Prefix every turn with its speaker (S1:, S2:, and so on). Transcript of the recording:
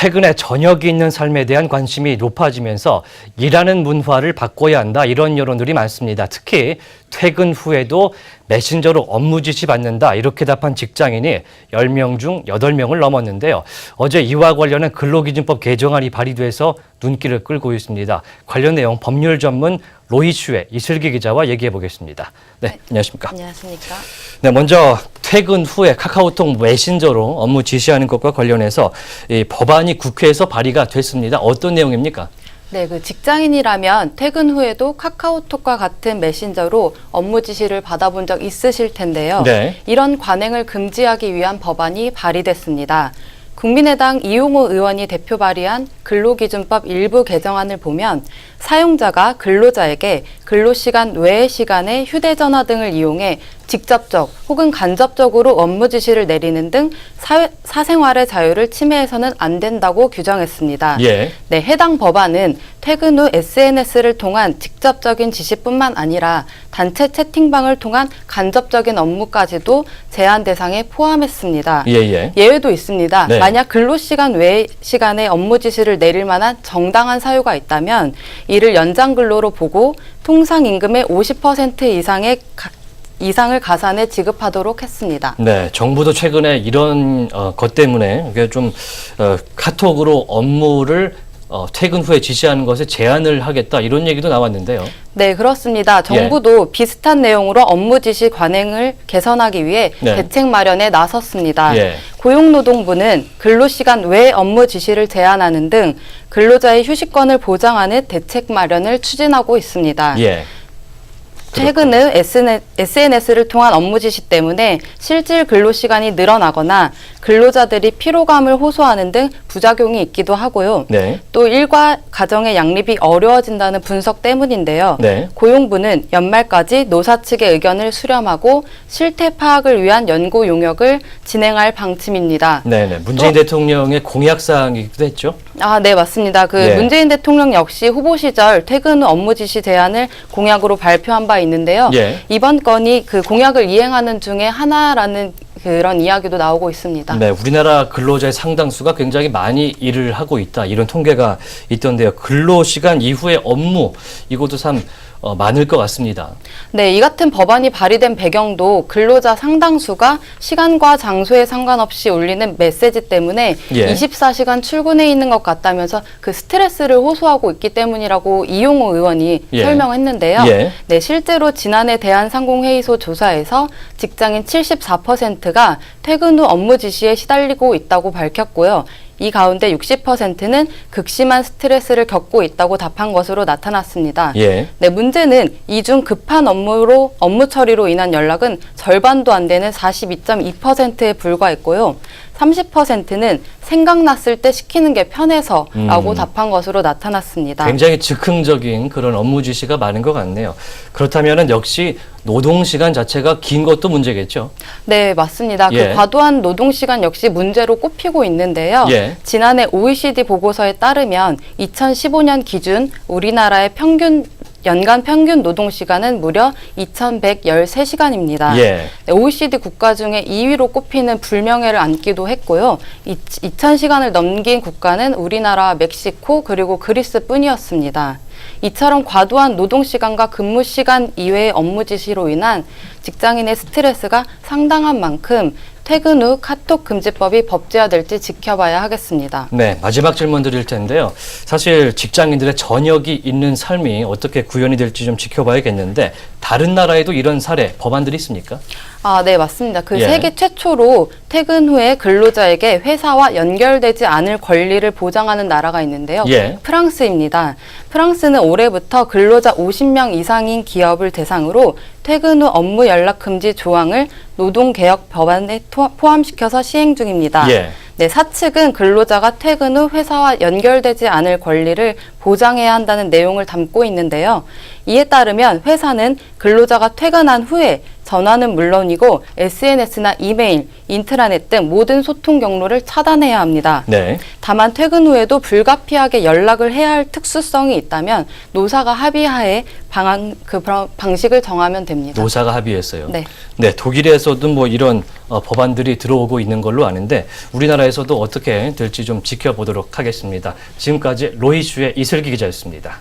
S1: 최근에 저녁이 있는 삶에 대한 관심이 높아지면서 일하는 문화를 바꿔야 한다 이런 여론들이 많습니다. 특히 퇴근 후에도 메신저로 업무 지시 받는다 이렇게 답한 직장인이 10명 중 8명을 넘었는데요. 어제 이와 관련한 근로기준법 개정안이 발의돼서 눈길을 끌고 있습니다. 관련 내용 법률 전문 로이슈의 이슬기 기자와 얘기해 보겠습니다. 네, 안녕하십니까?
S2: 안녕하십니까?
S1: 네, 먼저 퇴근 후에 카카오톡 메신저로 업무 지시하는 것과 관련해서 이 법안이 국회에서 발의가 됐습니다. 어떤 내용입니까?
S2: 네, 직장인이라면 퇴근 후에도 카카오톡과 같은 메신저로 업무 지시를 받아본 적 있으실 텐데요.
S1: 네.
S2: 이런 관행을 금지하기 위한 법안이 발의됐습니다. 국민의당 이용호 의원이 대표 발의한 근로기준법 일부 개정안을 보면 사용자가 근로자에게 근로시간 외의 시간에 휴대전화 등을 이용해 직접적 혹은 간접적으로 업무 지시를 내리는 등 사생활의 자유를 침해해서는 안 된다고 규정했습니다.
S1: 예.
S2: 네, 해당 법안은 퇴근 후 SNS를 통한 직접적인 지시뿐만 아니라 단체 채팅방을 통한 간접적인 업무까지도 제한 대상에 포함했습니다. 예외도 있습니다.
S1: 네.
S2: 만약 근로시간 외의 시간에 업무 지시를 내릴 만한 정당한 사유가 있다면 이를 연장 근로로 보고 통상 임금의 50% 이상을 가산해 지급하도록 했습니다.
S1: 네, 정부도 최근에 이런 것 때문에 이게 좀 카톡으로 업무를 퇴근 후에 지시하는 것에 제한을 하겠다 이런 얘기도 나왔는데요.
S2: 네, 그렇습니다. 정부도 비슷한 내용으로 업무 지시 관행을 개선하기 위해 대책 마련에 나섰습니다. 고용노동부는 근로시간 외 업무 지시를 제한하는 등 근로자의 휴식권을 보장하는 대책 마련을 추진하고 있습니다. 최근은 SNS를 통한 업무 지시 때문에 실질 근로시간이 늘어나거나 근로자들이 피로감을 호소하는 등 부작용이 있기도 하고요. 또 일과 가정의 양립이 어려워진다는 분석 때문인데요. 고용부는 연말까지 노사 측의 의견을 수렴하고 실태 파악을 위한 연구 용역을 진행할 방침입니다.
S1: 문재인 대통령의 공약사항이기도 했죠?
S2: 네, 맞습니다. 문재인 대통령 역시 후보 시절 퇴근 후 업무 지시 제한을 공약으로 발표한 바 있는데요. 이번 건이 그 공약을 이행하는 중에 하나라는 그런 이야기도 나오고 있습니다.
S1: 네, 우리나라 근로자의 상당수가 굉장히 많이 일을 하고 있다. 이런 통계가 있던데요. 근로시간 이후의 업무, 이것도 참 많을 것 같습니다. 네,
S2: 이 같은 법안이 발의된 배경도 근로자 상당수가 시간과 장소에 상관없이 울리는 메시지 때문에 24시간 출근해 있는 것 같다면서 그 스트레스를 호소하고 있기 때문이라고 이용호 의원이 설명했는데요. 네, 실제로 지난해 대한상공회의소 조사에서 직장인 74%가 퇴근 후 업무 지시에 시달리고 있다고 밝혔고요. 이 가운데 60%는 극심한 스트레스를 겪고 있다고 답한 것으로 나타났습니다. 네, 문제는 이 중 급한 업무 처리로 인한 연락은 절반도 안 되는 42.2%에 불과했고요. 30%는 생각났을 때 시키는 게 편해서라고 답한 것으로 나타났습니다.
S1: 굉장히 즉흥적인 그런 업무 지시가 많은 것 같네요. 그렇다면 역시 노동시간 자체가 긴 것도 문제겠죠?
S2: 네, 맞습니다. 그 과도한 노동시간 역시 문제로 꼽히고 있는데요. 지난해 OECD 보고서에 따르면 2015년 기준 우리나라의 연간 평균 노동시간은 무려 2,113시간입니다. OECD 국가 중에 2위로 꼽히는 불명예를 안기도 했고요. 2,000시간을 넘긴 국가는 우리나라, 멕시코, 그리고 그리스뿐이었습니다. 이처럼 과도한 노동시간과 근무시간 이외의 업무 지시로 인한 직장인의 스트레스가 상당한 만큼 퇴근 후 카톡 금지법이 법제화될지 지켜봐야 하겠습니다.
S1: 네, 마지막 질문 드릴 텐데요. 사실 직장인들의 저녁이 있는 삶이 어떻게 구현이 될지 좀 지켜봐야겠는데 다른 나라에도 이런 사례, 법안들이 있습니까?
S2: 네, 맞습니다. 세계 최초로 퇴근 후에 근로자에게 회사와 연결되지 않을 권리를 보장하는 나라가 있는데요. 프랑스입니다. 프랑스는 올해부터 근로자 50명 이상인 기업을 대상으로 퇴근 후 업무 연락 금지 조항을 노동개혁 법안에 포함시켜서 시행 중입니다. 네, 사측은 근로자가 퇴근 후 회사와 연결되지 않을 권리를 보장해야 한다는 내용을 담고 있는데요. 이에 따르면 회사는 근로자가 퇴근한 후에 전화는 물론이고 SNS나 이메일, 인트라넷 등 모든 소통 경로를 차단해야 합니다.
S1: 네.
S2: 다만 퇴근 후에도 불가피하게 연락을 해야 할 특수성이 있다면 노사가 합의하에 방식을 정하면 됩니다.
S1: 노사가 합의했어요.
S2: 네.
S1: 네, 독일에서도 뭐 이런 법안들이 들어오고 있는 걸로 아는데 우리나라에서도 어떻게 될지 좀 지켜보도록 하겠습니다. 지금까지 로이슈의 이슬기 기자였습니다.